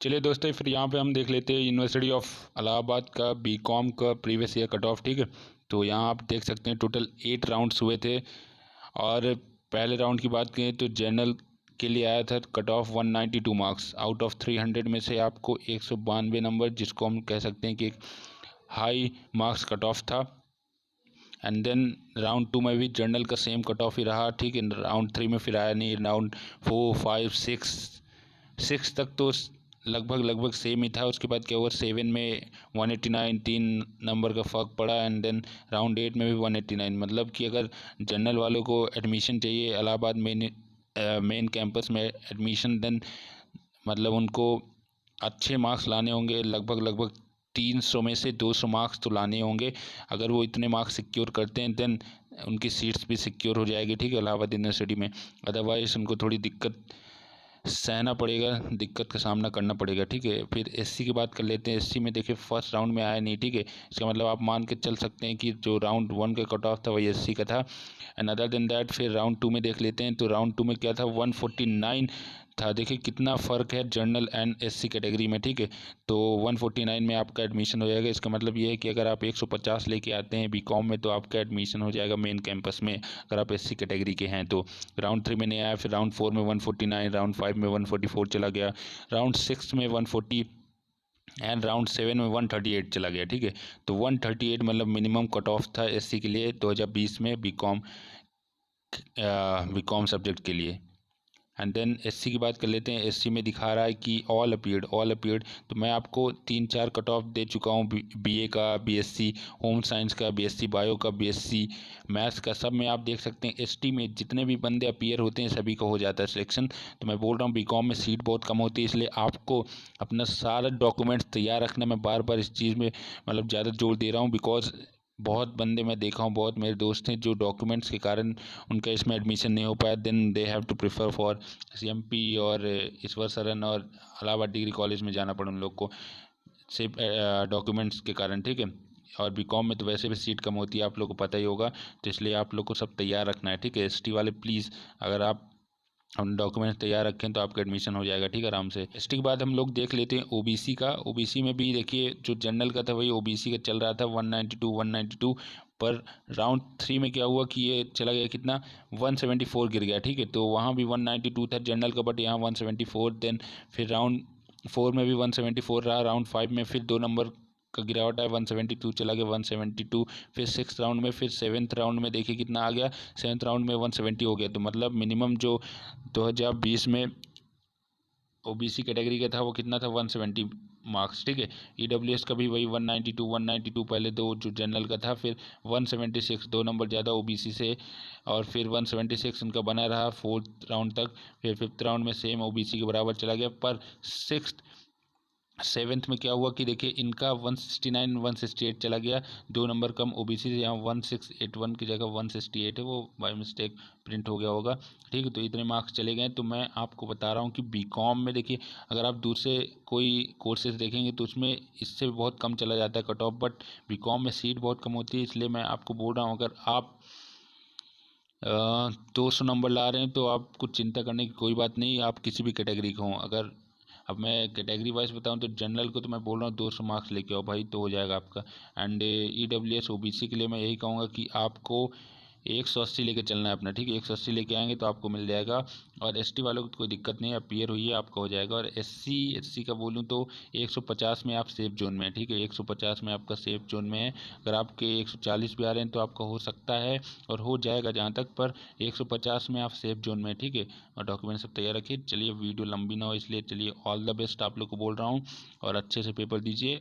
चलिए दोस्तों, फिर यहाँ पे हम देख लेते हैं यूनिवर्सिटी ऑफ इलाहाबाद का बीकॉम का प्रीवियस ईयर कट ऑफ। ठीक है, तो यहाँ आप देख सकते हैं टोटल 8 राउंड्स हुए थे। और पहले राउंड की बात करें तो जनरल के लिए आया था cut off 192 marks out of 300 में से आपको 192 नंबर, जिसको हम कह सकते हैं कि एक हाई मार्क्स कट ऑफ था। एंड देन राउंड 2 में भी जनरल का सेम कट ऑफ ही रहा। ठीक है, राउंड 3 में फिर आया नहीं। राउंड 4, 5, 6 तक तो लगभग सेम ही था। उसके बाद क्या हुआ, 7 में 189, 3 नंबर का फ़र्क पड़ा। एंड देन राउंड 8 में भी 189। मतलब कि अगर जनरल वालों को एडमिशन चाहिए इलाहाबाद मेन कैंपस में एडमिशन, देन मतलब उनको अच्छे मार्क्स लाने होंगे। लगभग 300 में से 200 मार्क्स तो लाने होंगे। अगर वो इतने मार्क्स सिक्योर करते हैं देन उनकी सीट्स भी सिक्योर हो जाएगी। ठीक है, इलाहाबाद यूनिवर्सिटी में। अदरवाइज उनको थोड़ी दिक्कत सहना पड़ेगा, दिक्कत का सामना करना पड़ेगा। ठीक है, फिर एससी की बात कर लेते हैं। एससी में देखिए फर्स्ट राउंड में आया नहीं। ठीक है, इसका मतलब आप मान के चल सकते हैं कि जो राउंड 1 का कट ऑफ था वही एससी का था। एंड अदर देन दैट फिर राउंड 2 में देख लेते हैं। तो राउंड 2 में क्या था, 149 था। देखिए कितना फ़र्क है जनरल एंड एससी कैटेगरी में। ठीक है, तो 149 में आपका एडमिशन हो जाएगा। इसका मतलब ये है कि अगर आप 150 लेके आते हैं बीकॉम में तो आपका एडमिशन हो जाएगा मेन कैंपस में, अगर आप एससी कैटेगरी के हैं तो। राउंड 3 में नहीं आया, फिर राउंड 4 में 149, राउंड 5 में 144 चला गया, राउंड 6 में 140 एंड राउंड 7 में 138 चला गया। ठीक है, तो 138 मतलब मिनिमम कट ऑफ था एससी के लिए 2020 में बीकॉम सब्जेक्ट के लिए। एंड देन एससी की बात कर लेते हैं। एससी में दिखा रहा है कि ऑल अपीयर्ड। तो मैं आपको 3-4 कट ऑफ दे चुका हूँ, बीए का, बीएससी होम साइंस का, बीएससी बायो का, बीएससी मैथ्स का, सब में आप देख सकते हैं एसटी में जितने भी बंदे अपीयर होते हैं सभी का हो जाता है सिलेक्शन। तो मैं बोल रहा हूँ बीकॉम में सीट बहुत कम होती है, इसलिए आपको अपना सारा डॉक्यूमेंट्स तैयार रखना। मैं बार बार इस चीज़ में मतलब ज़्यादा जोर दे रहा हूँ, बिकॉज बहुत बंदे मैं देखा हूँ, बहुत मेरे दोस्त हैं जो डॉक्यूमेंट्स के कारण उनका इसमें एडमिशन नहीं हो पाया। Then they have to prefer for CMP और ईश्वर सरन और इलाहाबाद डिग्री कॉलेज में जाना पड़ा उन लोग को सिर्फ डॉक्यूमेंट्स के कारण। ठीक है, और बीकॉम में तो वैसे भी सीट कम होती है, आप लोग को पता ही होगा। तो इसलिए आप लोग को सब तैयार रखना है। ठीक है, एसटी वाले प्लीज़ अगर आप हम डॉक्यूमेंट्स तैयार रखें तो आपका एडमिशन हो जाएगा। ठीक है, आराम से। एसटी के बाद हम लोग देख लेते हैं ओबीसी का। ओबीसी में भी देखिए जो जनरल का था वही ओबीसी का चल रहा था, 192 पर राउंड 3 में क्या हुआ कि ये चला गया कितना, 174 गिर गया। ठीक है, तो वहाँ भी 192 था जनरल का, बट यहाँ 174। देन फिर राउंड 4 में भी 174 रहा। राउंड 5 में फिर 2 नंबर का गिरावट है, 172 चला गया 172। फिर 6 राउंड में, फिर 7th राउंड में देखिए कितना आ गया, 7th राउंड में 170 हो गया। तो मतलब मिनिमम जो 2020 में ओबीसी कैटेगरी का था वो कितना था, 170 मार्क्स। ठीक है, ईडब्ल्यूएस का भी वही 192 पहले दो जो जनरल का था, फिर 176 2 नंबर ज़्यादा ओबीसी से, और फिर 176 उनका बना रहा 4th राउंड तक। फिर 5th राउंड में सेम ओबीसी के बराबर चला गया। पर 7th में क्या हुआ कि देखिए इनका 169 168 चला गया, 2 नंबर कम ओबीसी से। यहाँ 1681 की जगह 168 है, वो बाय मिस्टेक प्रिंट हो गया होगा। ठीक है, तो इतने मार्क्स चले गए। तो मैं आपको बता रहा हूँ कि बीकॉम में देखिए अगर आप दूसरे कोई कोर्सेज देखेंगे तो उसमें इससे भी बहुत कम चला जाता है कट ऑफ, बट बीकॉम में सीट बहुत कम होती है। इसलिए मैं आपको बोल रहा हूँ अगर आप 200 नंबर ला रहे हैं तो आप कुछ चिंता करने की कोई बात नहीं, आप किसी भी कैटेगरी के हों। अगर अब मैं कैटेगरी वाइज बताऊं तो जनरल को तो मैं बोल रहा हूँ 200 मार्क्स लेके आओ भाई, तो हो जाएगा आपका। एंड ईडब्ल्यूएस ओबीसी के लिए मैं यही कहूँगा कि आपको 180 लेके चलना है अपना। ठीक है, 180 लेके आएंगे तो आपको मिल जाएगा। और एसटी वालों को कोई दिक्कत नहीं है, अपीयर हुई है आपका हो जाएगा। और एससी का बोलूँ तो 150 में आप सेफ जोन में है। ठीक है, 150 में आपका सेफ जोन में है। अगर आपके 140 भी आ रहे हैं तो आपका हो सकता है और हो जाएगा जहाँ तक, पर 150 में आप सेफ जोन में है। ठीक है, और डॉक्यूमेंट सब तैयार रखिए। चलिए वीडियो लंबी ना हो इसलिए चलिए ऑल द बेस्ट आप लोग को बोल रहा हूँ, और अच्छे से पेपर दीजिए।